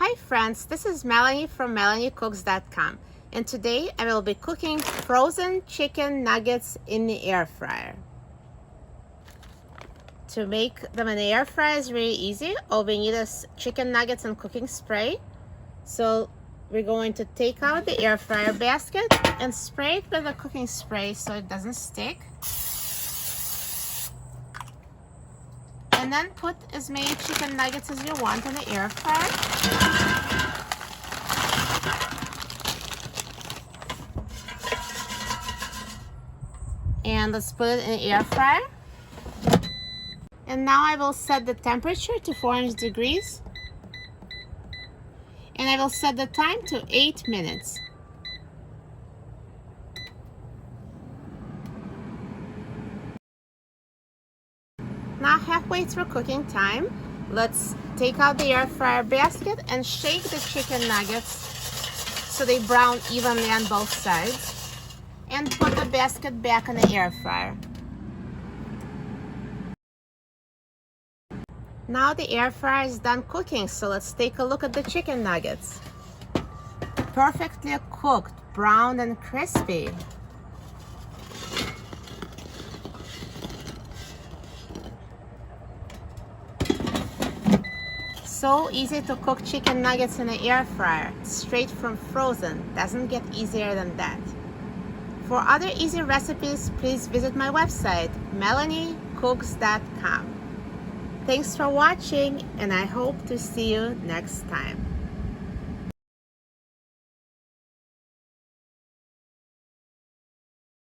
Hi friends, this is Melanie from MelanieCooks.com, and today I will be cooking frozen chicken nuggets in the air fryer. To make them in the air fryer is really easy. All we need is chicken nuggets and cooking spray. So we're going to take out the air fryer basket and spray it with the cooking spray so it doesn't stick. And then put as many chicken nuggets as you want in the air fryer. And let's put it in the air fryer. And now I will set the temperature to 400 degrees. And I will set the time to 8 minutes. Now halfway through cooking time, let's take out the air fryer basket and shake the chicken nuggets so they brown evenly on both sides. And put the basket back in the air fryer. Now the air fryer is done cooking, so let's take a look at the chicken nuggets. Perfectly cooked, brown and crispy. So easy to cook chicken nuggets in the air fryer, straight from frozen. Doesn't get easier than that. For other easy recipes, please visit my website, MelanieCooks.com. Thanks for watching, and I hope to see you next time.